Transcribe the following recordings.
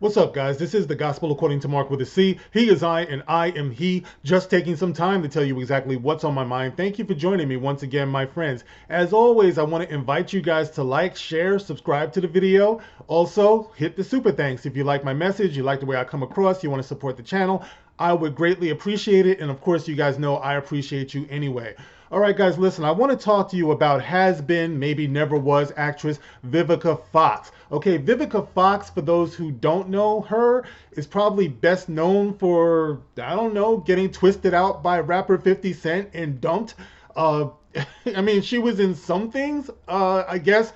What's up, guys? This is the Gospel According to Mark with a C. He is I, and I am he. Just taking some time to tell you exactly what's on my mind. Thank you for joining me once again, my friends. As always, I want to invite you guys to like, share, subscribe to the video. Also, hit the super thanks if you like my message, you like the way I come across, you want to support the channel. I would greatly appreciate it. And of course, you guys know I appreciate you anyway. All right, guys, listen, I want to talk to you about has been, maybe never was actress Vivica Fox. Okay, Vivica Fox, for those who don't know her, is probably best known for, I don't know, getting twisted out by rapper 50 Cent and dumped. Uh, I mean, she was in some things, I guess.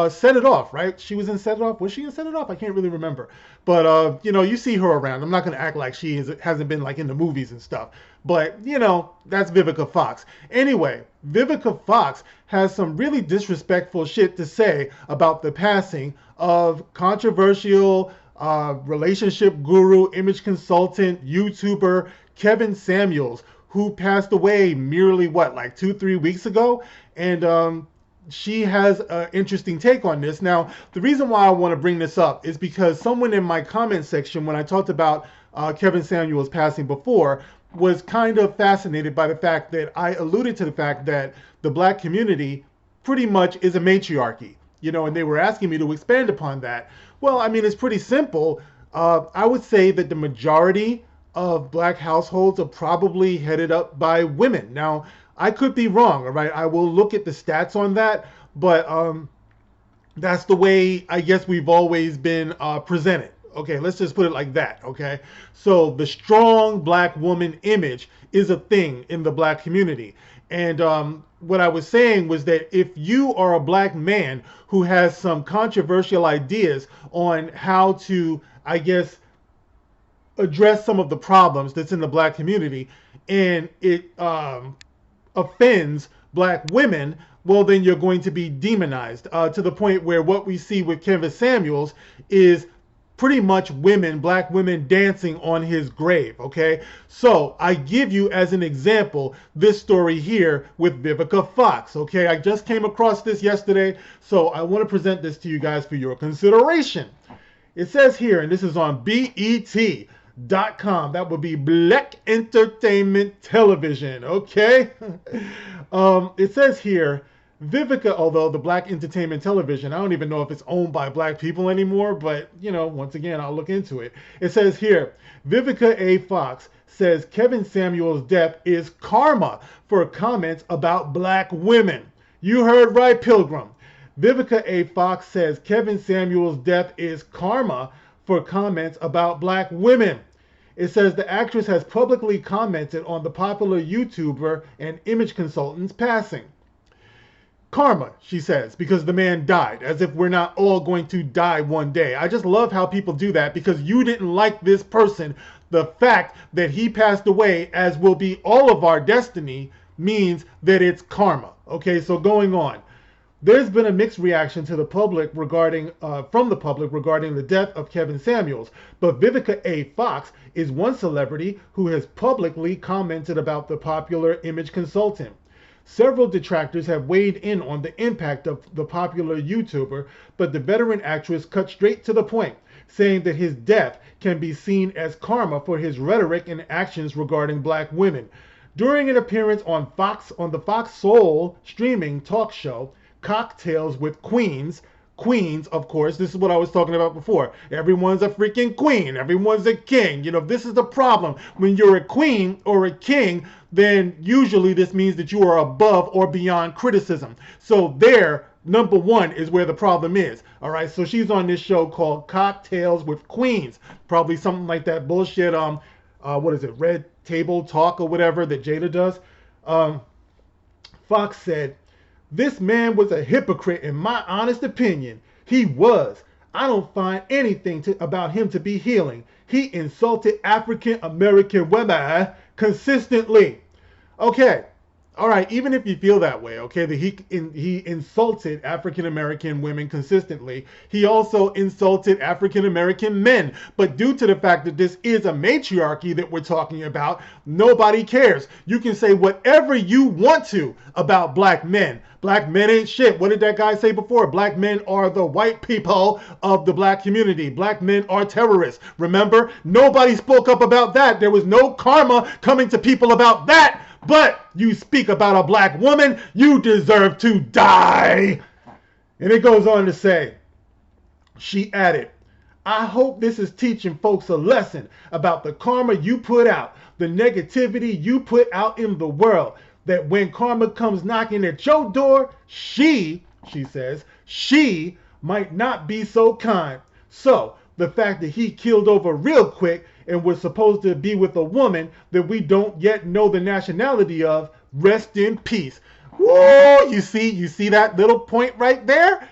Set It Off, right? She was in Set It Off. Was she in Set It Off? I can't really remember. But, you see her around. I'm not going to act like hasn't been like in the movies and stuff. But, that's Vivica Fox. Anyway, Vivica Fox has some really disrespectful shit to say about the passing of controversial relationship guru, image consultant, YouTuber Kevin Samuels, who passed away merely, like 2-3 weeks ago. And she has an interesting take on this. Now, the reason why I want to bring this up is because someone in my comment section, when I talked about Kevin Samuels passing before, was kind of fascinated by the fact that I alluded to the fact that the black community pretty much is a matriarchy, and they were asking me to expand upon that. Well, I mean, it's pretty simple. I would say that the majority of black households are probably headed up by women. Now, I could be wrong, all right? I will look at the stats on that, but that's the way I guess we've always been presented. Okay, let's just put it like that, okay? So the strong black woman image is a thing in the black community. And what I was saying was that if you are a black man who has some controversial ideas on how to, I guess, address some of the problems that's in the black community, and it offends black women, well, then you're going to be demonized to the point where what we see with Kevin Samuels is pretty much black women dancing on his grave, okay? So I give you as an example this story here with Vivica Fox, okay? I just came across this yesterday, so I want to present this to you guys for your consideration. It says here, and this is on BET.com, that would be Black Entertainment Television, okay? It says here, Vivica, although the Black Entertainment Television, I don't even know if it's owned by black people anymore, but, once again, I'll look into it. It says here, Vivica A. Fox says Kevin Samuels' death is karma for comments about black women. You heard right, Pilgrim. Vivica A. Fox says Kevin Samuels' death is karma for comments about black women. It says the actress has publicly commented on the popular YouTuber and image consultant's passing. Karma, she says, because the man died, as if we're not all going to die one day. I just love how people do that because you didn't like this person. The fact that he passed away, as will be all of our destiny, means that it's karma. Okay, so going on. There's been a mixed reaction to the public from the public regarding the death of Kevin Samuels, but Vivica A. Fox is one celebrity who has publicly commented about the popular image consultant. Several detractors have weighed in on the impact of the popular YouTuber, but the veteran actress cut straight to the point, saying that his death can be seen as karma for his rhetoric and actions regarding black women. During an appearance on the Fox Soul streaming talk show, Cocktails with Queens, of course, this is what I was talking about before. Everyone's a freaking queen. Everyone's a king. This is the problem. When you're a queen or a king, then usually this means that you are above or beyond criticism. So there, number one, is where the problem is. All right, so she's on this show called Cocktails with Queens. Probably something like that bullshit, what is it, Red Table Talk or whatever that Jada does. Fox said, "This man was a hypocrite in my honest opinion. He was. I don't find anything about him to be healing. He insulted African American women consistently." Okay. All right, even if you feel that way, okay, that he insulted African American women consistently, he also insulted African American men. But due to the fact that this is a matriarchy that we're talking about, nobody cares. You can say whatever you want to about black men. Black men ain't shit. What did that guy say before? Black men are the white people of the black community. Black men are terrorists. Remember? Nobody spoke up about that. There was no karma coming to people about that. But you speak about a black woman, you deserve to die. And it goes on to say, she added, I hope this is teaching folks a lesson about the karma you put out, the negativity you put out in the world, that when karma comes knocking at your door, she says, she might not be so kind. So the fact that he killed over real quick and was supposed to be with a woman that we don't yet know the nationality of, rest in peace. Whoa, you see that little point right there?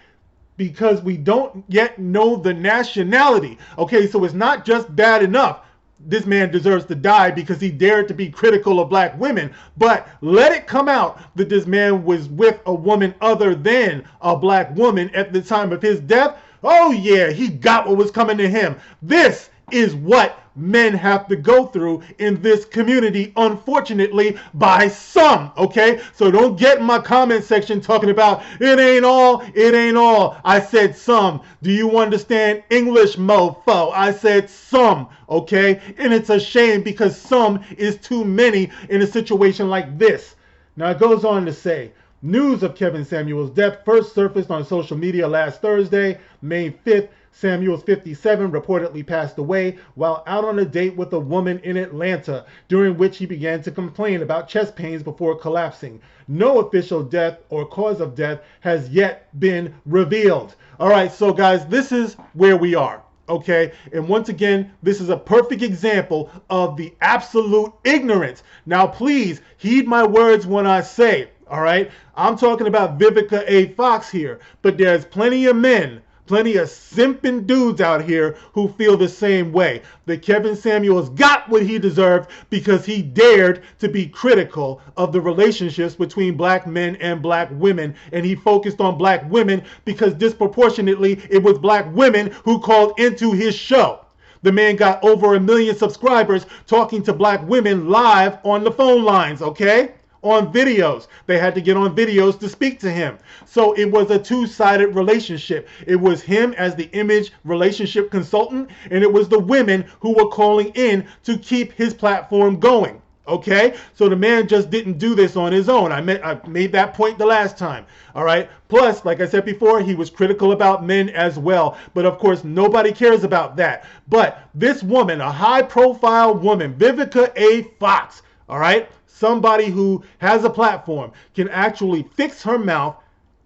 Because we don't yet know the nationality. Okay, so it's not just bad enough this man deserves to die because he dared to be critical of black women, but let it come out that this man was with a woman other than a black woman at the time of his death. Oh yeah, he got what was coming to him. This is what men have to go through in this community, unfortunately, by some, okay? So don't get in my comment section talking about it ain't all, it ain't all. I said some. Do you understand English, mofo? I said some, okay? And it's a shame because some is too many in a situation like this. Now it goes on to say, news of Kevin Samuels' death first surfaced on social media last Thursday, May 5th. Samuels, 57, reportedly passed away while out on a date with a woman in Atlanta, during which he began to complain about chest pains before collapsing. No official death or cause of death has yet been revealed. All right, so guys, this is where we are. Okay, and once again, this is a perfect example of the absolute ignorance. Now, please heed my words when I say, all right, I'm talking about Vivica A. Fox here, but there's plenty of men, plenty of simping dudes out here who feel the same way. That Kevin Samuels got what he deserved because he dared to be critical of the relationships between black men and black women. And he focused on black women because disproportionately it was black women who called into his show. The man got over 1 million subscribers talking to black women live on the phone lines, okay? On videos. They had to get on videos to speak to him. So it was a two-sided relationship. It was him as the image relationship consultant, and it was the women who were calling in to keep his platform going. Okay? So the man just didn't do this on his own. I made that point the last time. All right? Plus, like I said before, he was critical about men as well. But of course, nobody cares about that. But this woman, a high-profile woman, Vivica A. Fox, all right? Somebody who has a platform can actually fix her mouth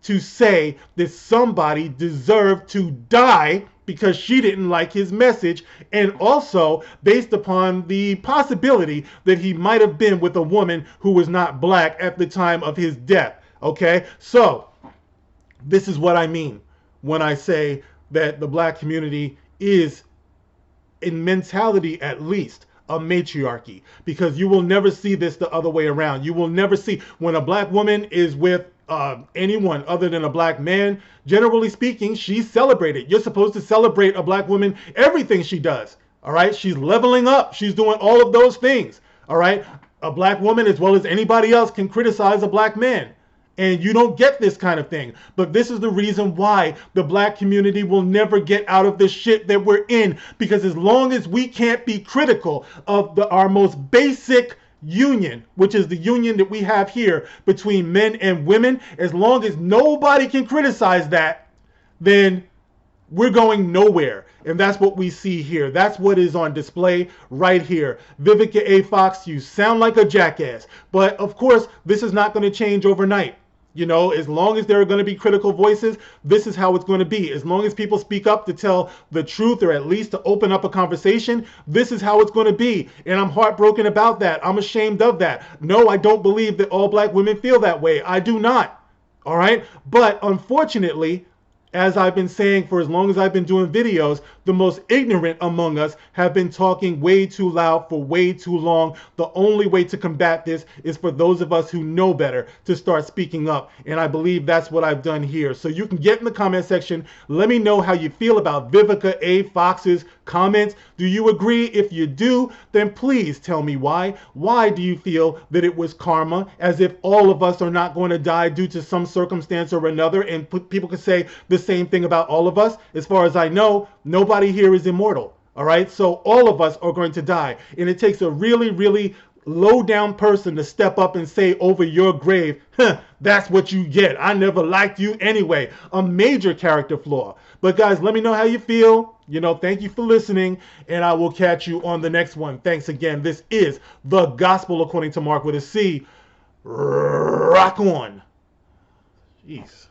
to say that somebody deserved to die because she didn't like his message, and also based upon the possibility that he might have been with a woman who was not black at the time of his death. Okay, so this is what I mean when I say that the black community is, in mentality at least, a matriarchy, because you will never see this the other way around. You will never see when a black woman is with anyone other than a black man. Generally speaking, she's celebrated. You're supposed to celebrate a black woman, everything she does. All right, she's leveling up. She's doing all of those things. All right, a black woman as well as anybody else can criticize a black man. And you don't get this kind of thing. But this is the reason why the black community will never get out of this shit that we're in. Because as long as we can't be critical of our most basic union, which is the union that we have here between men and women, as long as nobody can criticize that, then we're going nowhere. And that's what we see here. That's what is on display right here. Vivica A. Fox, you sound like a jackass. But of course, this is not going to change overnight. You know, as long as there are going to be critical voices, this is how it's going to be. As long as people speak up to tell the truth, or at least to open up a conversation, this is how it's going to be. And I'm heartbroken about that. I'm ashamed of that. No, I don't believe that all black women feel that way. I do not. All right. But unfortunately, As I've been saying for as long as I've been doing videos, the most ignorant among us have been talking way too loud for way too long. The only way to combat this is for those of us who know better to start speaking up. And I believe that's what I've done here. So you can get in the comment section. Let me know how you feel about Vivica A. Fox's comments. Do you agree? If you do, then please tell me why. Why do you feel that it was karma, as if all of us are not going to die due to some circumstance or another, and people could say the same thing about all of us? As far as I know, nobody here is immortal. All right, so all of us are going to die, and it takes a really, really low down person to step up and say over your grave, huh, that's what you get. I never liked you anyway. A major character flaw. But guys, let me know how you feel. Thank you for listening, and I will catch you on the next one. Thanks again. This is The Gospel According to Mark with a C. Rock on. Jeez.